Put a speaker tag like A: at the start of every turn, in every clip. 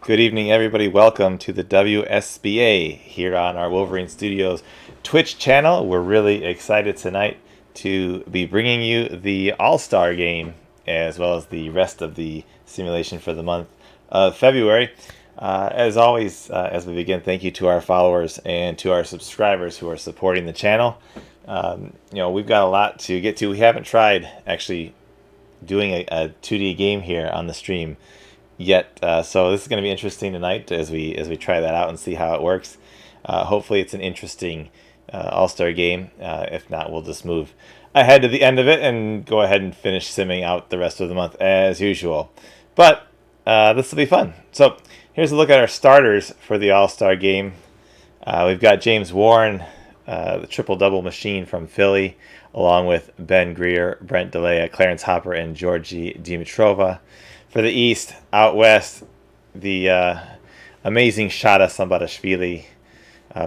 A: Good evening, everybody. Welcome to the WSBA here on our Wolverine Studios Twitch channel. We're really excited tonight to be bringing you the All-Star game as well as the rest of the simulation for the month of February. As always, as we begin, thank you to our followers and to our subscribers who are supporting the channel. We've got a lot to get to. We haven't tried actually doing a 2D game here on the stream yet, so this is going to be interesting tonight as we try that out and see how it works. Hopefully it's an interesting all-star game. If not, we'll just move ahead to the end of it and go ahead and finish simming out the rest of the month as usual. But this will be fun. So here's a look at our starters for the all-star game. We've got James Warren, the triple-double machine from Philly, along with Ben Greer, Brent Delea, Clarence Hopper, and Georgie Dimitrova. For the East, out west, the amazing Shada Sambatashvili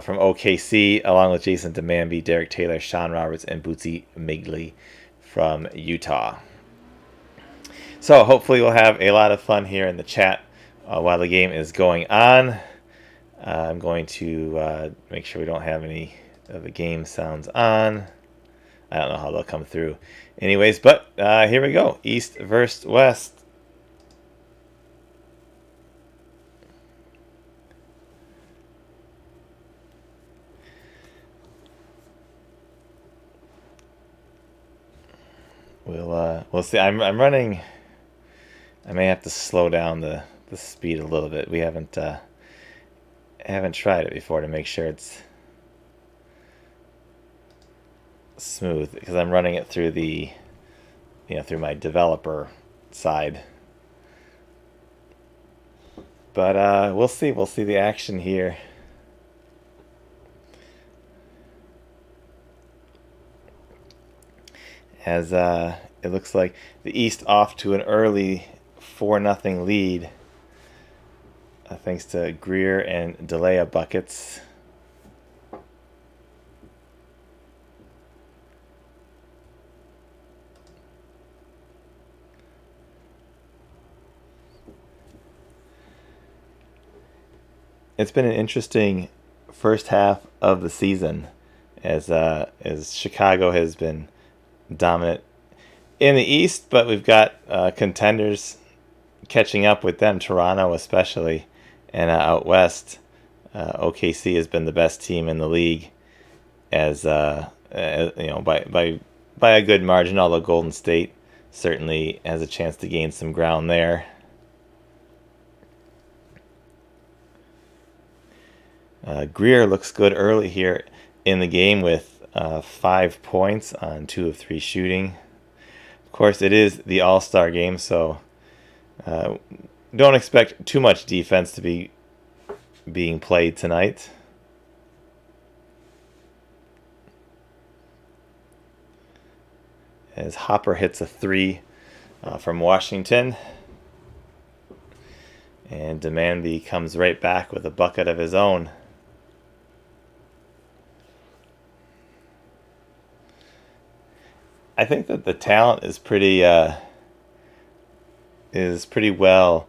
A: from OKC, along with Jason Demambi, Derek Taylor, Sean Roberts, and Bootsy Migley from Utah. So hopefully we'll have a lot of fun here in the chat while the game is going on. I'm going to make sure we don't have any of the game sounds on. I don't know how they'll come through. Anyways, but here we go. East versus West. We'll see. I'm running. I may have to slow down the speed a little bit. We haven't tried it before to make sure it's smooth, because I'm running it through through my developer side. But we'll see. We'll see the action here. As it looks like the East off to an early 4-0 lead, thanks to Greer and Delea buckets. It's been an interesting first half of the season, as Chicago has been dominant in the East, but we've got contenders catching up with them, Toronto especially, and out West, OKC has been the best team in the league, as by a good margin. Although Golden State certainly has a chance to gain some ground there. Greer looks good early here in the game with 5 points on 2 of 3 shooting. Of course, it is the All-Star game, so don't expect too much defense to be being played tonight. As Hopper hits a 3 from Washington, and Demambi comes right back with a bucket of his own. I think that the talent is pretty well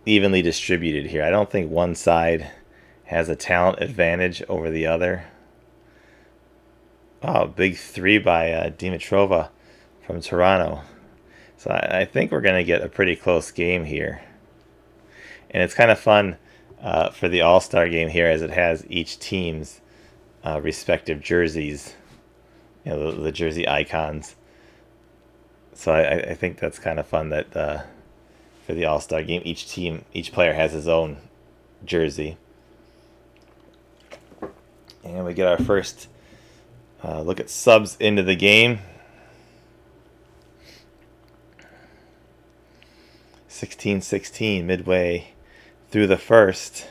A: evenly distributed here. I don't think one side has a talent advantage over the other. Oh, big 3 by Dimitrova from Toronto. So I think we're going to get a pretty close game here. And it's kind of fun for the All-Star game here, as it has each team's respective jerseys. The jersey icons. So I think that's kind of fun that for the All-Star game, each player has his own jersey. And we get our first look at subs into the game. 16-16 midway through the first.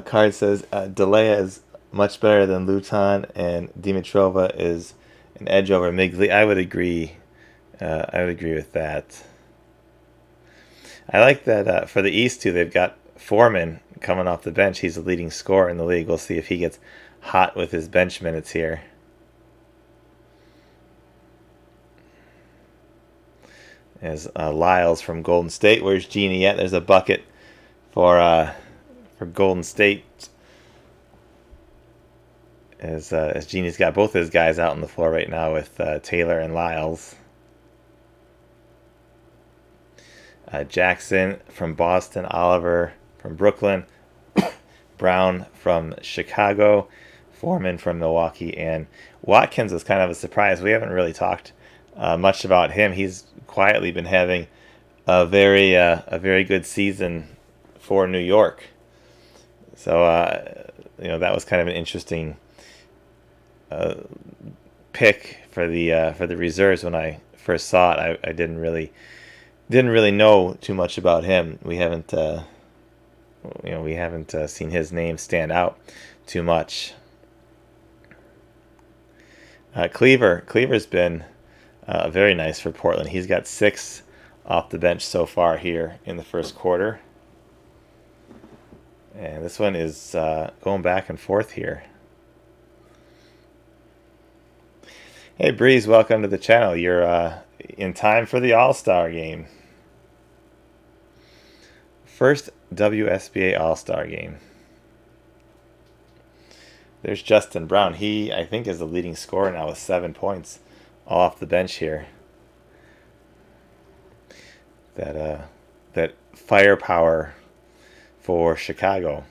A: Card says Delea is much better than Luton, and Dimitrova is an edge over Migley. I would agree. I would agree with that. I like that for the East too. They've got Foreman coming off the bench. He's the leading scorer in the league. We'll see if he gets hot with his bench minutes here. As Lyles from Golden State. Where's Jeannie at? There's a bucket for Golden State. As Jeannie's got both his guys out on the floor right now with Taylor and Lyles. Jackson from Boston, Oliver from Brooklyn, Brown from Chicago, Foreman from Milwaukee, and Watkins was kind of a surprise. We haven't really talked much about him. He's quietly been having a very good season for New York. So that was kind of an interesting pick for the reserves. When I first saw it, I didn't really know too much about him. We haven't seen his name stand out too much. Cleaver's been very nice for Portland. He's got 6 off the bench so far here in the first quarter. And this one is going back and forth here. Hey Breeze, welcome to the channel. You're in time for the All-Star game. First WSBA All-Star game. There's Justin Brown. He, I think, is the leading scorer now with 7 points all off the bench here. That firepower for Chicago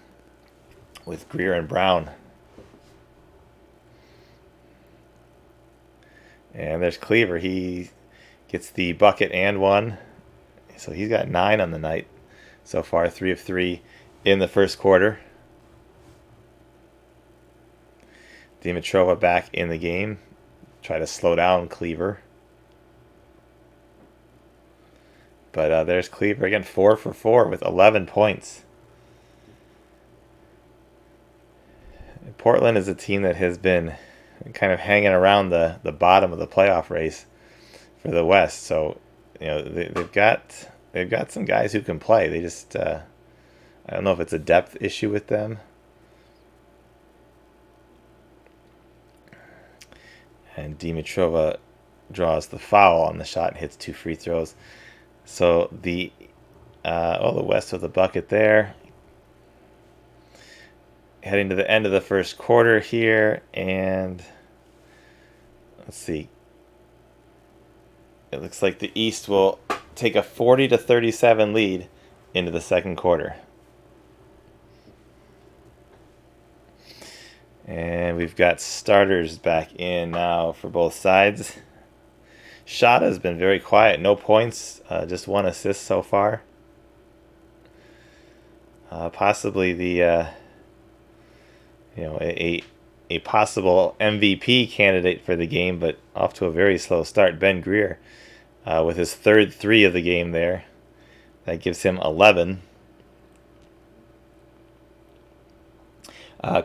A: with Greer and Brown. And there's Cleaver. He gets the bucket and 1. So he's got 9 on the night so far, 3 of 3 in the first quarter. Dimitrova back in the game. Try to slow down Cleaver. But there's Cleaver again, 4 for 4 with 11 points. Portland is a team that has been kind of hanging around the bottom of the playoff race for the West. So, they've got some guys who can play. They just I don't know if it's a depth issue with them. And Dimitrova draws the foul on the shot and hits 2 free throws. So the West with a bucket there. Heading to the end of the first quarter here, and let's see. It looks like the East will take a 40-37 lead into the second quarter. And we've got starters back in now for both sides. Shada has been very quiet, no points, just 1 assist so far. Possibly the a possible MVP candidate for the game, but off to a very slow start. Ben Greer with his 3rd 3 of the game there. That gives him 11.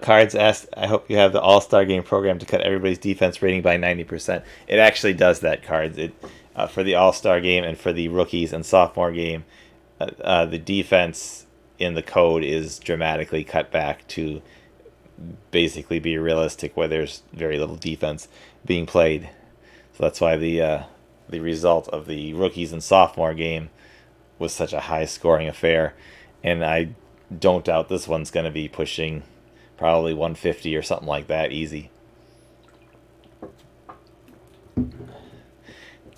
A: Cards asked, I hope you have the All-Star Game program to cut everybody's defense rating by 90%. It actually does that, Cards. For the All-Star Game and for the rookies and sophomore game, the defense in the code is dramatically cut back to basically be realistic, where there's very little defense being played. So that's why the result of the rookies and sophomore game was such a high-scoring affair. And I don't doubt this one's going to be pushing probably 150 or something like that, easy.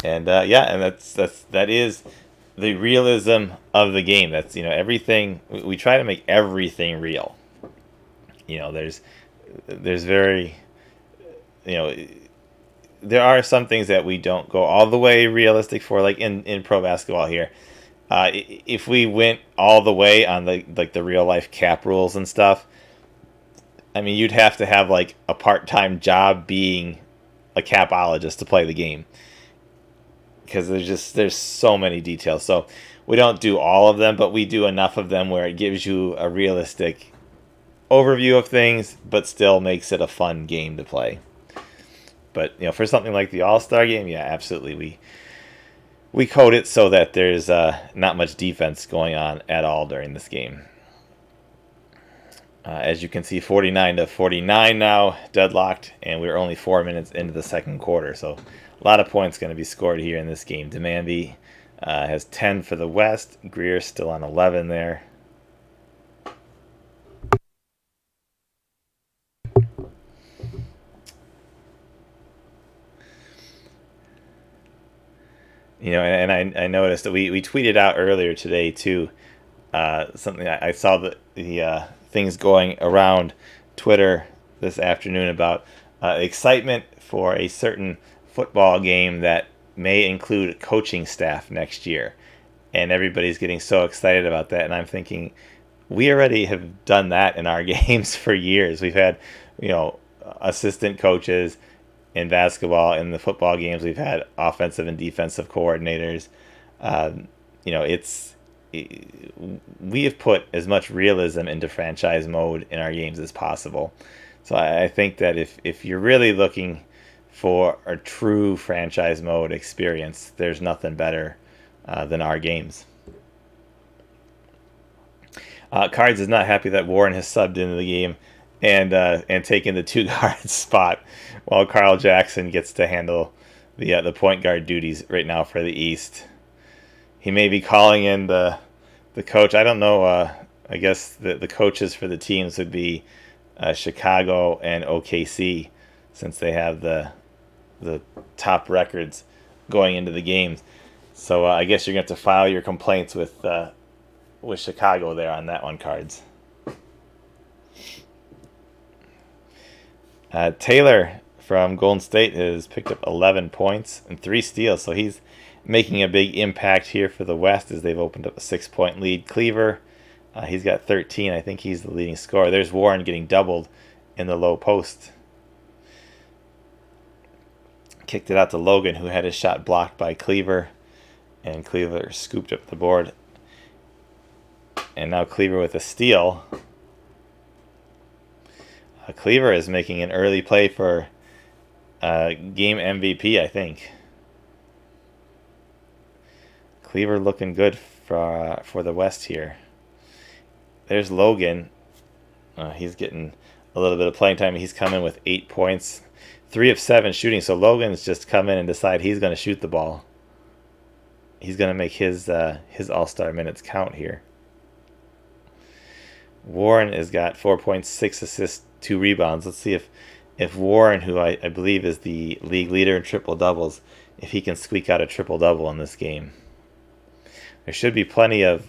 A: And that is the realism of the game. That's everything. We try to make everything real. There's very, there are some things that we don't go all the way realistic for, like in pro basketball here. If we went all the way on the real life cap rules and stuff, I mean, you'd have to have like a part-time job being a capologist to play the game, because there's so many details. So we don't do all of them, but we do enough of them where it gives you a realistic overview of things, but still makes it a fun game to play. But for something like the All-Star game, yeah, absolutely, we code it so that there's not much defense going on at all during this game. As you can see, 49-49 now, deadlocked, and we're only 4 minutes into the second quarter. So a lot of points going to be scored here in this game. Demandby Has 10 for the West. Greer still on 11 there. And I noticed that we tweeted out earlier today too. Something I saw the things going around Twitter this afternoon about excitement for a certain football game that may include coaching staff next year, and everybody's getting so excited about that. And I'm thinking, we already have done that in our games for years. We've had, assistant coaches in basketball. In the football games, we've had offensive and defensive coordinators. It's we have put as much realism into franchise mode in our games as possible. So I think that if you're really looking for a true franchise mode experience, there's nothing better than our games. Cards is not happy that Warren has subbed into the game and taken the 2 guard spot, while Carl Jackson gets to handle the point guard duties right now for the East. He may be calling in the coach. I don't know. I guess the coaches for the teams would be Chicago and OKC, since they have the top records going into the games. So I guess you're going to have to file your complaints with Chicago there on that one, Cards. Taylor from Golden State has picked up 11 points and 3 steals, so he's making a big impact here for the West as they've opened up a 6-point lead. Cleaver, he's got 13. I think he's the leading scorer. There's Warren getting doubled in the low post. Kicked it out to Logan, who had his shot blocked by Cleaver, and Cleaver scooped up the board. And now Cleaver with a steal. Cleaver is making an early play for game MVP, I think. Cleaver looking good for the West here. There's Logan. He's getting a little bit of playing time. He's coming with 8 points, 3 of 7 shooting. So Logan's just come in and decide he's going to shoot the ball. He's going to make his All-Star minutes count here. Warren has got 4 points, 6 assists, 2 rebounds. Let's see if Warren, who I believe is the league leader in triple doubles, if he can squeak out a triple double in this game. There should be plenty of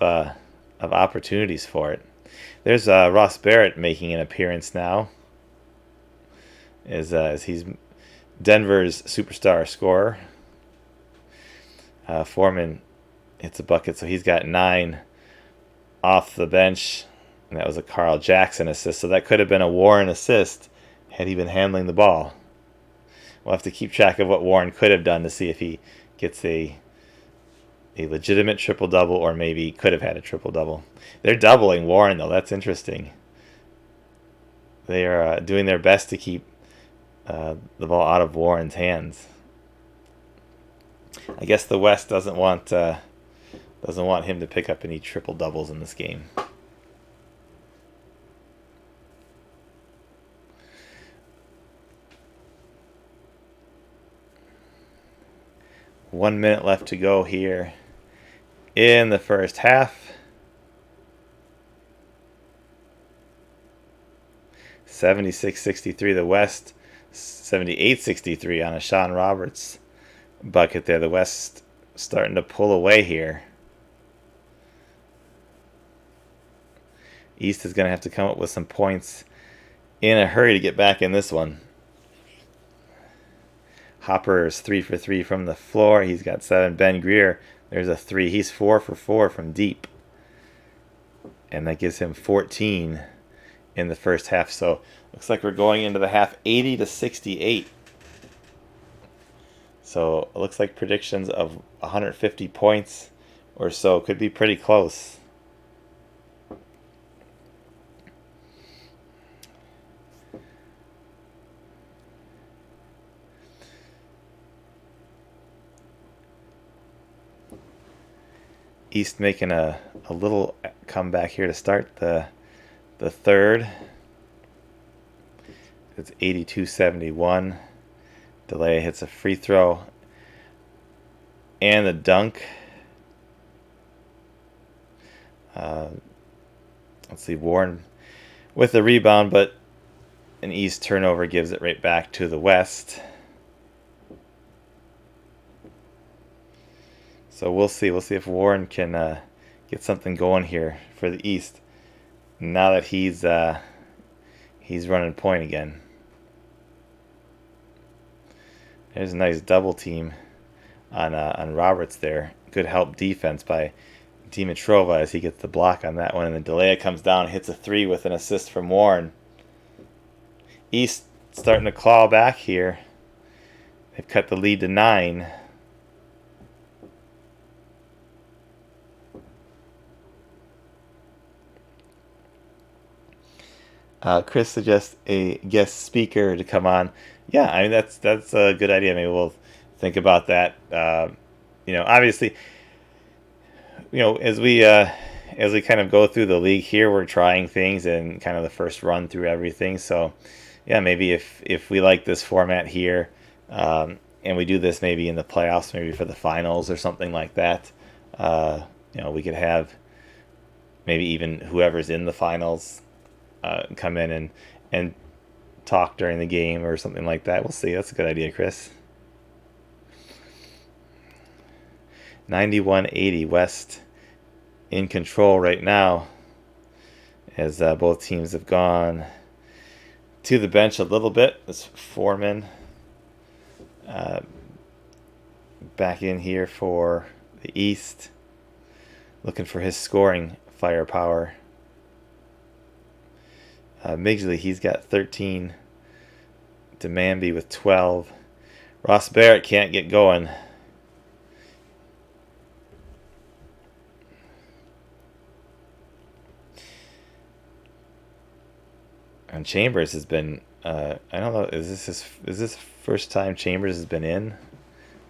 A: opportunities for it. There's Ross Barrett making an appearance now, as he's Denver's superstar scorer. Foreman hits a bucket, so he's got 9 off the bench. And that was a Carl Jackson assist, so that could have been a Warren assist had he been handling the ball. We'll have to keep track of what Warren could have done to see if he gets a legitimate triple-double, or maybe could have had a triple-double. They're doubling Warren, though. That's interesting. They are doing their best to keep the ball out of Warren's hands. I guess the West doesn't want him to pick up any triple-doubles in this game. One minute left to go here in the first half. 76-63 the West, 78-63 on a Sean Roberts bucket there. The West starting to pull away here. East is going to have to come up with some points in a hurry to get back in this one. Hopper is 3 for 3 from the floor. He's got 7. Ben Greer, there's a 3. He's 4 for 4 from deep. And that gives him 14 in the first half. So looks like we're going into the half 80-68. So it looks like predictions of 150 points or so could be pretty close. East making a little comeback here to start the third. It's 82-71. Delay hits a free throw and the dunk Let's see, Warren with the rebound, but an East turnover gives it right back to the West. So we'll see. We'll see if Warren can get something going here for the East now that he's running point again. There's a nice double team on Roberts there. Good help defense by Dimitrova as he gets the block on that one, and then Delia comes down, hits a three with an assist from Warren. East starting to claw back here. They've cut the lead to 9. Chris suggests a guest speaker to come on. Yeah, I mean that's a good idea. Maybe we'll think about that. Obviously, as we kind of go through the league here, we're trying things and kind of the first run through everything. So, yeah, maybe if we like this format here, and we do this maybe in the playoffs, maybe for the finals or something like that, we could have maybe even whoever's in the finals come in and talk during the game or something like that. We'll see. That's a good idea, Chris. 91-80 West in control right now as both teams have gone to the bench a little bit. It's Foreman back in here for the East, looking for his scoring firepower. Migsley, he's got 13. Demamby with 12. Ross Barrett can't get going. And Chambers has been, I don't know, is this first time Chambers has been in?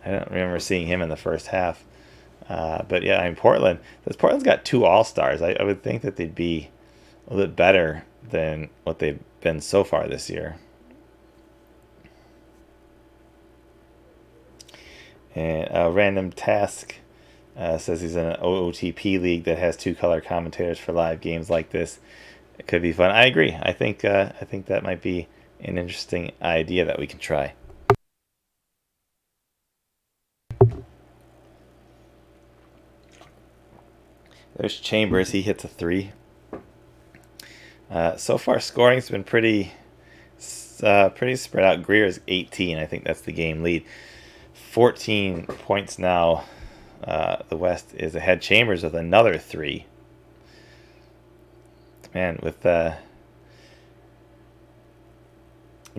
A: I don't remember seeing him in the first half. But yeah, in Portland's got 2 All-Stars. I would think that they'd be a little bit better than what they've been so far this year. And a random task says he's in an OOTP league that has 2 color commentators for live games like this. It could be fun. I agree. I think that might be an interesting idea that we can try. There's Chambers. He hits a 3. So far, scoring's been pretty spread out. Greer's 18. I think that's the game lead. 14 points now. The West is ahead. Chambers with another 3. Man, with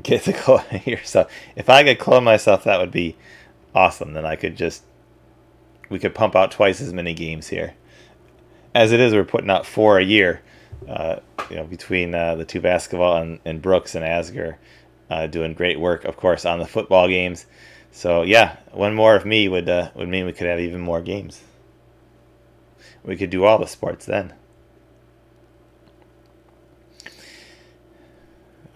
A: get to clone yourself. If I could clone myself, that would be awesome. Then we could pump out twice as many games here. As it is, we're putting out 4 a year. Between the 2 basketball and Brooks and Asger doing great work, of course, on the football games. So yeah, one more of me would mean we could have even more games. We could do all the sports then.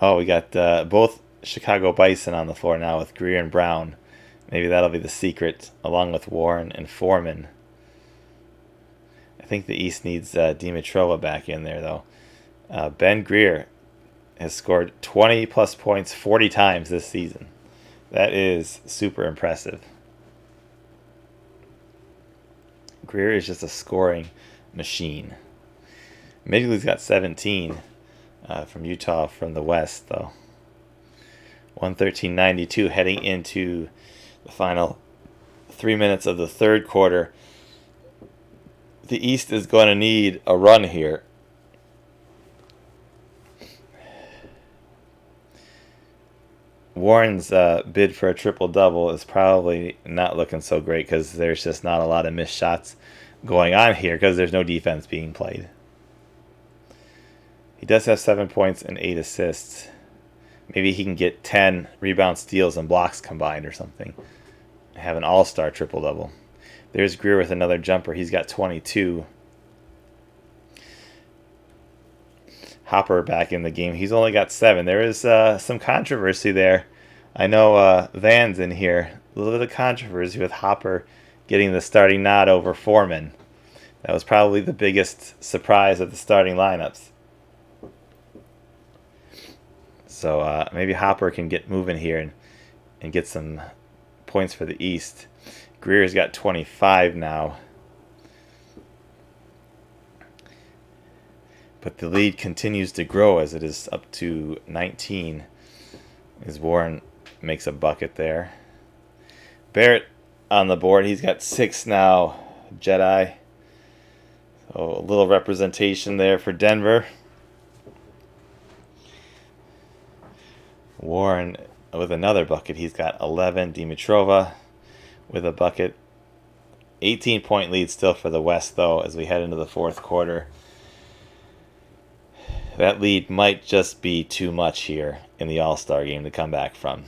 A: Oh, we got both Chicago Bison on the floor now with Greer and Brown. Maybe that'll be the secret, along with Warren and Foreman. I think the East needs Dimitrova back in there, though. Ben Greer has scored 20-plus points 40 times this season. That is super impressive. Greer is just a scoring machine. Midgley's got 17 from Utah from the West, though. 113.92 heading into the final 3 minutes of the third quarter. The East is going to need a run here. Warren's bid for a triple-double is probably not looking so great because there's just not a lot of missed shots going on here because there's no defense being played. He does have 7 points and 8 assists. Maybe he can get 10 rebounds, steals, and blocks combined or something. Have an all-star triple-double. There's Greer with another jumper. He's got 22. Hopper back in the game. He's only got 7. There is some controversy there. I know Van's in here. A little bit of controversy with Hopper getting the starting nod over Foreman. That was probably the biggest surprise of the starting lineups. So maybe Hopper can get moving here and get some points for the East. Greer's got 25 now. But the lead continues to grow as it is up to 19. As Warren makes a bucket there. Barrett on the board. He's got 6 now. Jedi. So a little representation there for Denver. Warren with another bucket. He's got 11. Dimitrova with a bucket. 18-point lead still for the West, though, as we head into the fourth quarter. That lead might just be too much here in the All-Star game to come back from.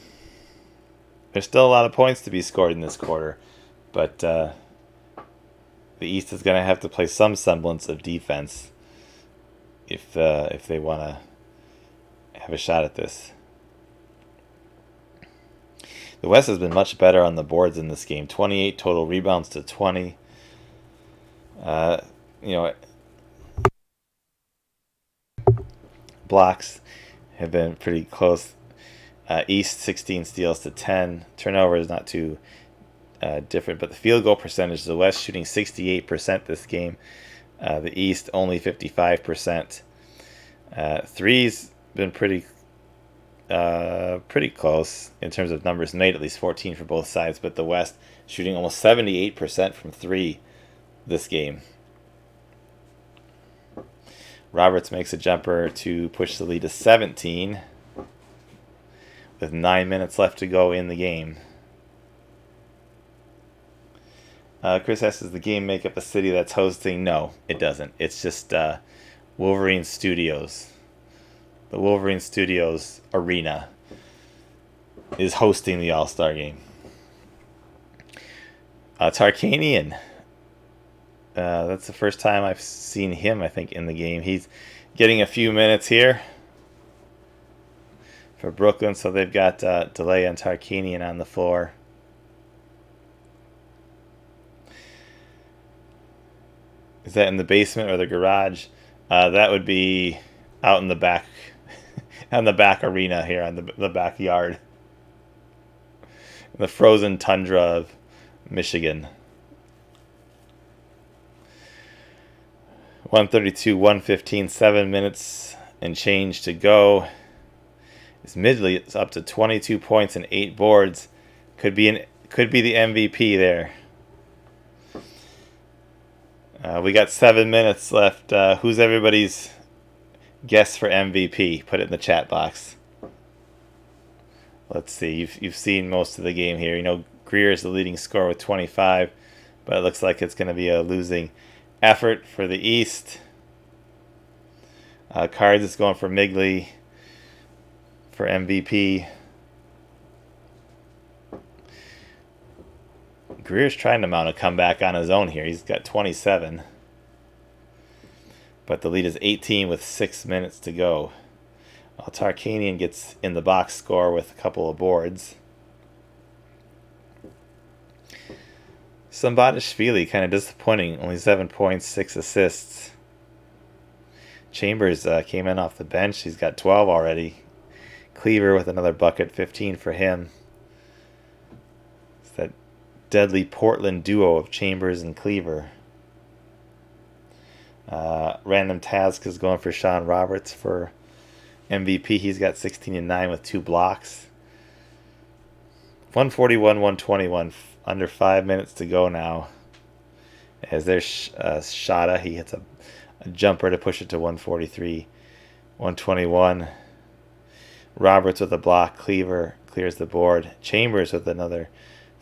A: There's still a lot of points to be scored in this quarter, but the East is going to have to play some semblance of defense if they want to have a shot at this. The West has been much better on the boards in this game. 28 total rebounds to 20. Blocks have been pretty close. East 16 steals to 10. Turnover is not too different, but the field goal percentage, the West shooting 68% this game. The East only 55%. Threes been pretty close in terms of numbers made, at least 14 for both sides, but the West shooting almost 78% from 3 this game. Roberts makes a jumper to push the lead to 17 with 9 minutes left to go in the game. Chris asks, does the game make up a city that's hosting? No, it doesn't. It's just Wolverine Studios. The Wolverine Studios Arena is hosting the All-Star game. Tarkanian. That's the first time I've seen him, I think, in the game. He's getting a few minutes here for Brooklyn, so they've got Delay and Tarkanian on the floor. Is that in the basement or the garage? That would be out in the back, on the back arena here, on the backyard. The frozen tundra of Michigan. 132, 115, 7 minutes and change to go. It's Midley. It's up to 22 points and 8 boards. Could be the MVP there. We got 7 minutes left. Who's everybody's guess for MVP? Put it in the chat box. Let's see. You've seen most of the game here. You know, Greer is the leading scorer with 25, but it looks like it's going to be a losing effort for the East. Cards is going for Migley for MVP. Greer's trying to mount a comeback on his own here. He's got 27. But the lead is 18 with 6 minutes to go. Tarkanian gets in the box score with a couple of boards. Sambadishvili, kind of disappointing. Only 7 points, 6 assists. Chambers came in off the bench. He's got 12 already. Cleaver with another bucket, 15 for him. It's that deadly Portland duo of Chambers and Cleaver. Random Task is going for Sean Roberts for MVP. He's got 16 and 9 with 2 blocks. 141, 121. Under 5 minutes to go now. As there's Shada, he hits a jumper to push it to 143. 121. Roberts with a block. Cleaver clears the board. Chambers with another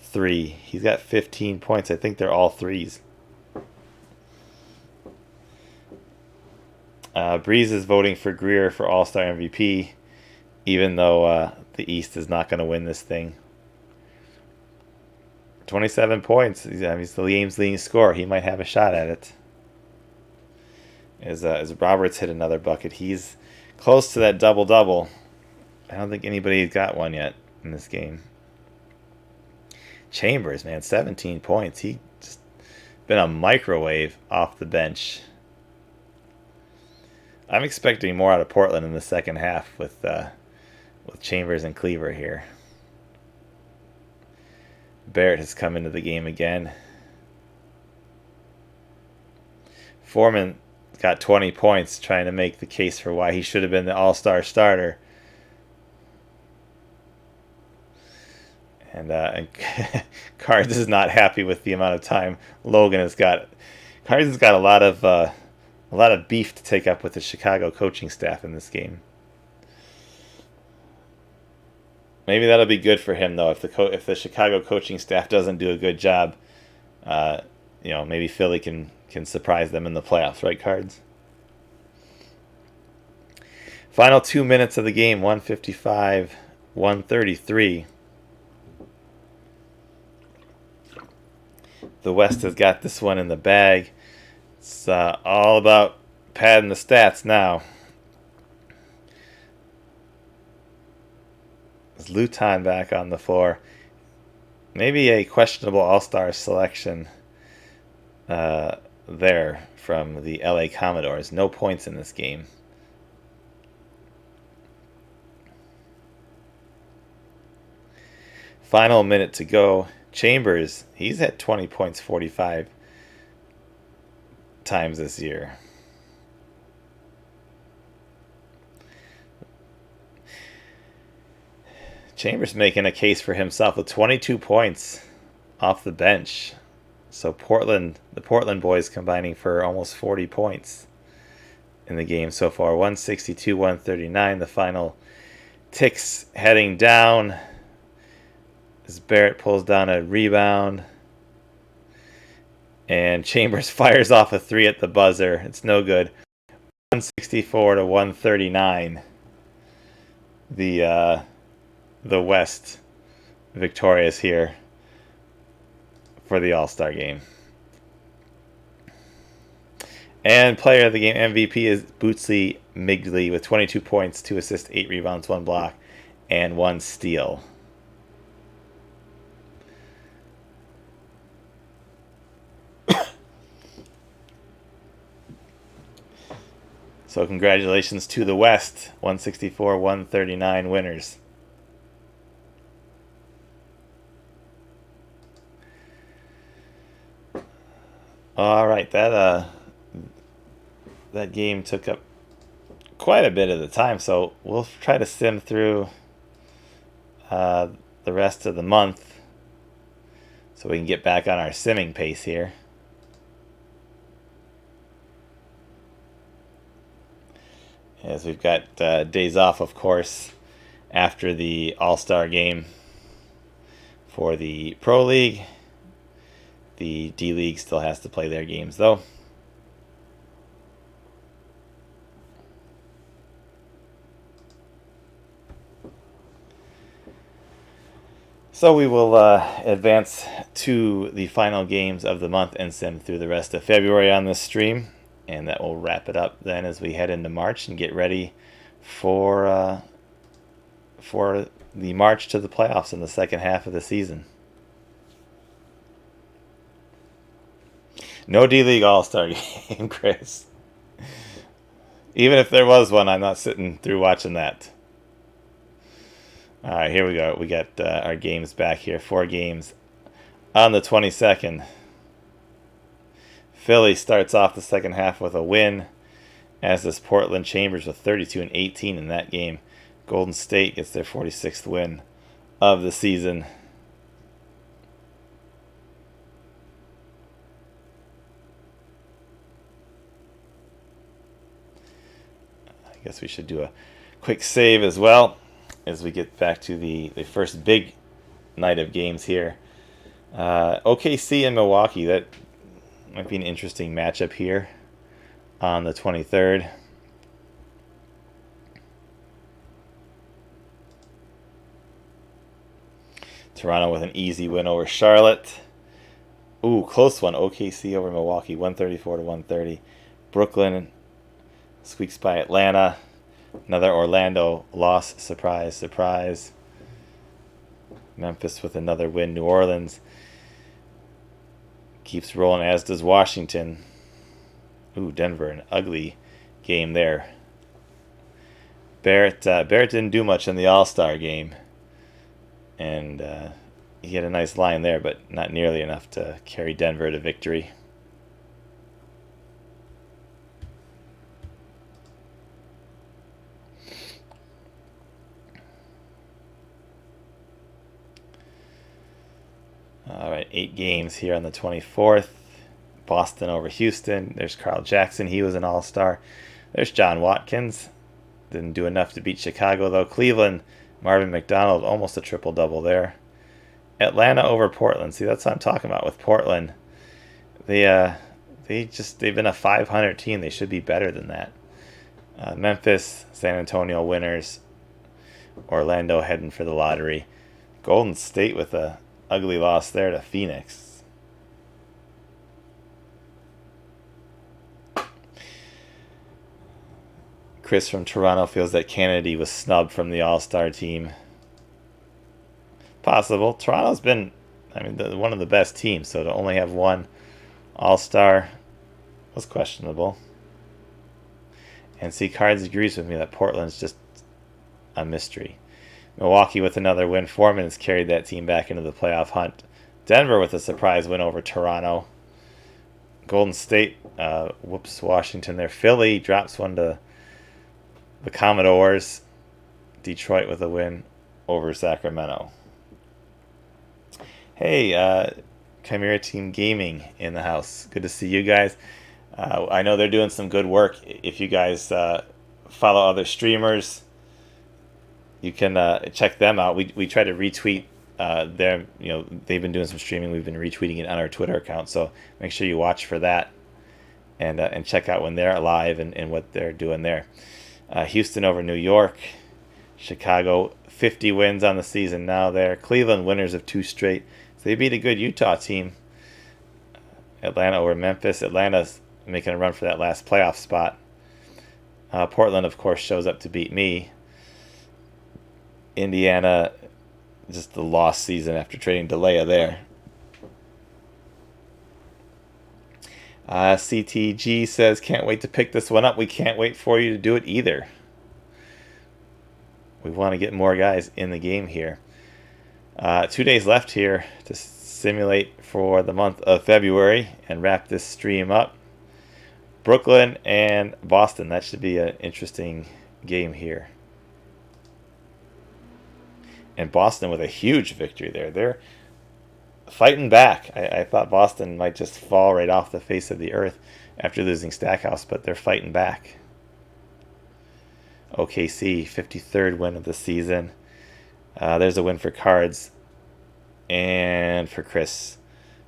A: 3. He's got 15 points. I think they're all threes. Breeze is voting for Greer for All-Star MVP, even though the East is not going to win this thing. 27 points. He's the game's leading scorer. He might have a shot at it. As Roberts hit another bucket, he's close to that double-double. I don't think anybody's got one yet in this game. Chambers, man, 17 points. He just been a microwave off the bench. I'm expecting more out of Portland in the second half with Chambers and Cleaver here. Barrett has come into the game again. Foreman got 20 points, trying to make the case for why he should have been the all-star starter. And Cards is not happy with the amount of time Logan has got. Cards has got a lot of beef to take up with the Chicago coaching staff in this game. Maybe that'll be good for him though. If the Chicago coaching staff doesn't do a good job, maybe Philly can surprise them in the playoffs, right, Cards? Final 2 minutes of the game, 155, 133. The West has got this one in the bag. It's all about padding the stats now. Is Luton back on the floor? Maybe a questionable all-star selection there from the LA Commodores. No points in this game. Final minute to go. Chambers, he's had 20 points 45 times this year. Chambers making a case for himself with 22 points off the bench. So the Portland boys combining for almost 40 points in the game so far. 162, 139. The final ticks heading down as Barrett pulls down a rebound. And Chambers fires off a three at the buzzer. It's no good. 164 to 139. The West victorious here for the All-Star game. And player of the game MVP is Bootsley Migley with 22 points, 2 assists, 8 rebounds, 1 block, and 1 steal. So congratulations to the West, 164-139 winners. All right, that game took up quite a bit of the time, so we'll try to sim through the rest of the month so we can get back on our simming pace here. As we've got days off, of course, after the All-Star game for the Pro League. The D-League still has to play their games, though. So we will advance to the final games of the month and sim through the rest of February on this stream. And that will wrap it up then as we head into March and get ready for the march to the playoffs in the second half of the season. No D-League All-Star game, Chris. Even if there was one, I'm not sitting through watching that. All right, here we go. We got our games back here. 4 games on the 22nd. Philly starts off the second half with a win, as does Portland. Chambers with 32-18 in that game. Golden State gets their 46th win of the season. I guess we should do a quick save as well as we get back to the first big night of games here. OKC and Milwaukee, that might be an interesting matchup here on the 23rd. Toronto with an easy win over Charlotte. Ooh, close one. OKC over Milwaukee, 134-130. Brooklyn squeaks by Atlanta. Another Orlando loss. Surprise, surprise. Memphis with another win. New Orleans keeps rolling, as does Washington. Ooh, Denver, an ugly game there. Barrett didn't do much in the All-Star game, and he had a nice line there, but not nearly enough to carry Denver to victory. All right, 8 games here on the 24th. Boston over Houston. There's Carl Jackson. He was an all-star. There's John Watkins. Didn't do enough to beat Chicago, though. Cleveland, Marvin McDonald, almost a triple-double there. Atlanta over Portland. See, that's what I'm talking about with Portland. They've been a 500 team. They should be better than that. Memphis, San Antonio winners. Orlando heading for the lottery. Golden State with a ugly loss there to Phoenix. Chris from Toronto feels that Kennedy was snubbed from the All-Star team. Possible. Toronto's been, one of the best teams, so to only have one All-Star was questionable. And see, Cards agrees with me that Portland's just a mystery. Milwaukee with another win. 4 minutes carried that team back into the playoff hunt. Denver with a surprise win over Toronto. Golden State, Washington there. Philly drops one to the Commodores. Detroit with a win over Sacramento. Hey, Chimera Team Gaming in the house. Good to see you guys. I know they're doing some good work. If you guys follow other streamers, you can check them out. We try to retweet their, they've been doing some streaming. We've been retweeting it on our Twitter account. So make sure you watch for that and check out when they're live and what they're doing there. Houston over New York. Chicago, 50 wins on the season now there. Cleveland, winners of 2 straight. So they beat a good Utah team. Atlanta over Memphis. Atlanta's making a run for that last playoff spot. Portland, of course, shows up to beat me. Indiana, just the lost season after trading DeLea there. CTG says, can't wait to pick this one up. We can't wait for you to do it either. We want to get more guys in the game here. 2 days left here to simulate for the month of February and wrap this stream up. Brooklyn and Boston. That should be an interesting game here. And Boston with a huge victory there. They're fighting back. I thought Boston might just fall right off the face of the earth after losing Stackhouse, but they're fighting back. OKC, 53rd win of the season. There's a win for Cards and for Chris,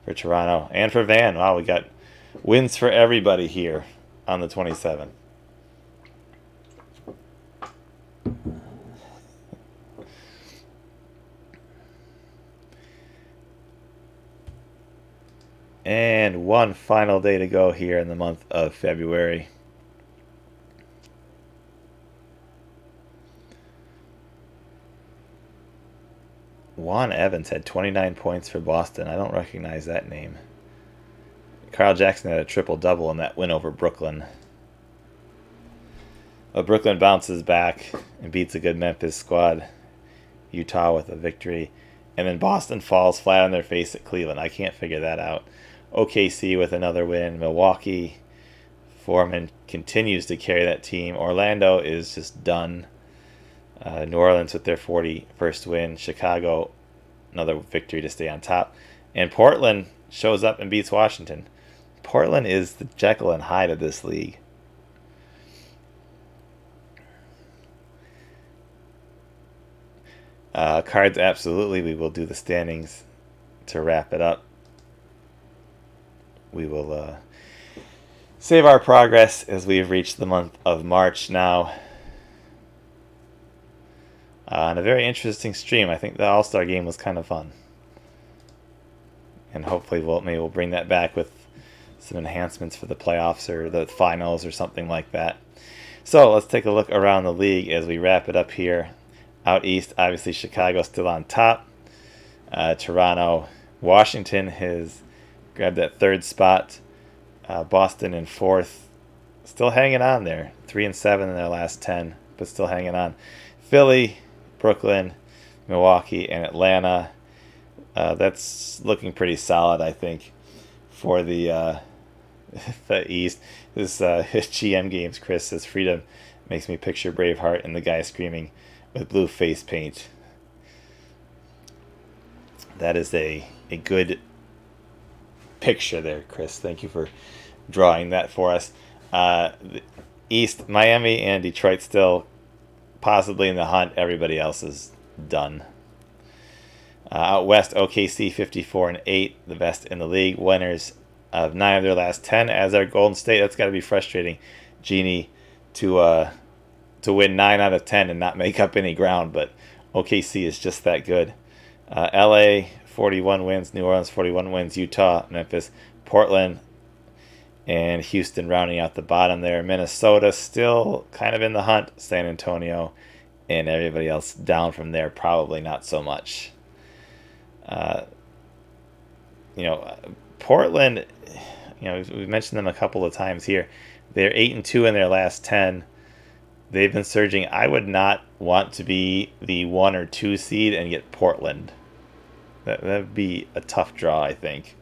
A: for Toronto, and for Van. Wow, we got wins for everybody here on the 27th. And one final day to go here in the month of February. Juan Evans had 29 points for Boston. I don't recognize that name. Carl Jackson had a triple-double in that win over Brooklyn. But Brooklyn bounces back and beats a good Memphis squad. Utah with a victory. And then Boston falls flat on their face at Cleveland. I can't figure that out. OKC with another win. Milwaukee, Foreman continues to carry that team. Orlando is just done. New Orleans with their 41st win. Chicago, another victory to stay on top. And Portland shows up and beats Washington. Portland is the Jekyll and Hyde of this league. Cards, absolutely. We will do the standings to wrap it up. We will save our progress as we have reached the month of March now. And a very interesting stream. I think the All-Star game was kind of fun. And hopefully we'll bring that back with some enhancements for the playoffs or the finals or something like that. So let's take a look around the league as we wrap it up here. Out east, obviously Chicago still on top. Toronto, Washington has grabbed that third spot. Boston in fourth, still hanging on there. 3-7 in their last 10, but still hanging on. Philly, Brooklyn, Milwaukee, and Atlanta. That's looking pretty solid, I think, for the the East. This GM games, Chris says, Freedom makes me picture Braveheart and the guy screaming with blue face paint. That is a good picture there, Chris. Thank you for drawing that for us. The East, Miami and Detroit still possibly in the hunt. Everybody else is done. Out west, OKC 54-8, the best in the league. Winners of 9 of their last 10, as are Golden State. That's got to be frustrating, Jeannie, to win 9 out of 10 and not make up any ground. But OKC is just that good. LA 41 wins, New Orleans 41 wins, Utah, Memphis, Portland, and Houston rounding out the bottom there. Minnesota still kind of in the hunt. San Antonio and everybody else down from there, probably not so much. Portland, we've mentioned them a couple of times here. They're 8-2 in their last 10. They've been surging. I would not want to be the 1 or 2 seed and get Portland. That would be a tough draw, I think.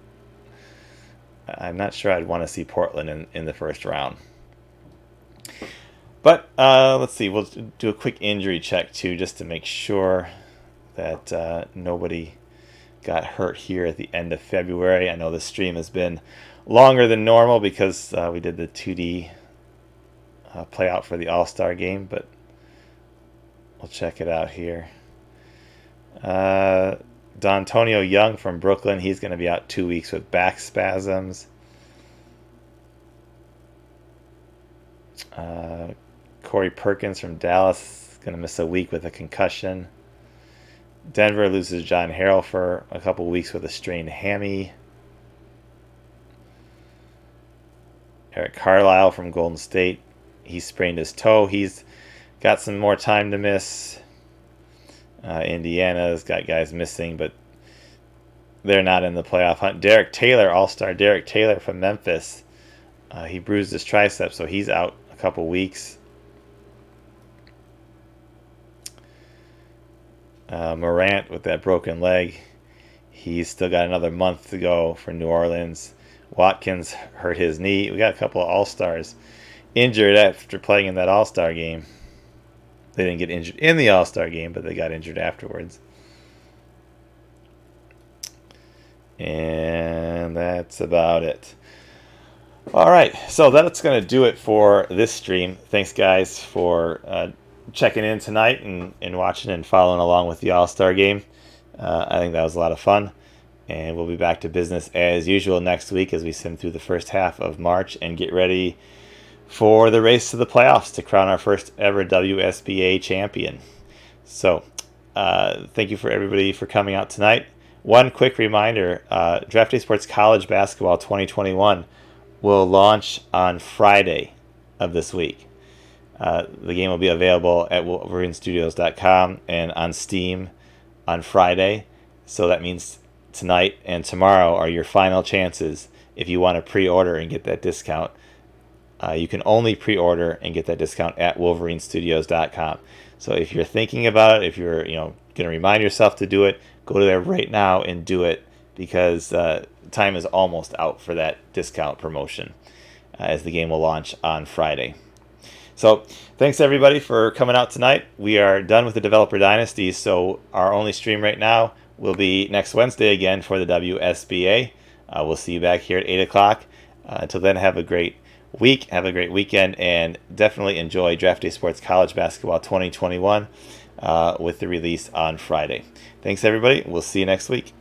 A: I'm not sure I'd want to see Portland in the first round. But let's see. We'll do a quick injury check, too, just to make sure that nobody got hurt here at the end of February. I know the stream has been longer than normal because we did the 2D play out for the All-Star game, but we'll check it out here. D'Antonio Young from Brooklyn, he's going to be out 2 weeks with back spasms. Corey Perkins from Dallas is going to miss a week with a concussion. Denver loses John Harrell for a couple weeks with a strained hammy. Eric Carlisle from Golden State, he sprained his toe. He's got some more time to miss. Indiana's got guys missing, but they're not in the playoff hunt. Derek Taylor, All-Star Derek Taylor from Memphis, he bruised his tricep, so he's out a couple weeks. Morant with that broken leg, he's still got another month to go for New Orleans. Watkins hurt his knee. We got a couple of All-Stars injured after playing in that All-Star game. They didn't get injured in the All-Star game, but they got injured afterwards. And that's about it. All right, so that's going to do it for this stream. Thanks, guys, for checking in tonight and watching and following along with the All-Star game. I think that was a lot of fun. And we'll be back to business as usual next week as we sim through the first half of March and get ready for the race to the playoffs to crown our first ever WSBA champion. So thank you for everybody for coming out tonight. One quick reminder, Draft Day Sports College Basketball 2021 will launch on Friday of this week. The game will be available at WolverineStudios.com and on Steam on Friday. So that means tonight and tomorrow are your final chances if you want to pre-order and get that discount. You can only pre-order and get that discount at WolverineStudios.com. So if you're thinking about it, if you're going to remind yourself to do it, go to there right now and do it because time is almost out for that discount promotion as the game will launch on Friday. So thanks everybody for coming out tonight. We are done with the Developer Dynasty, so our only stream right now will be next Wednesday again for the WSBA. We'll see you back here at 8 o'clock. Until then, have a great week, have a great weekend, and definitely enjoy Draft Day Sports College Basketball 2021 with the release on Friday. Thanks everybody. We'll see you next week.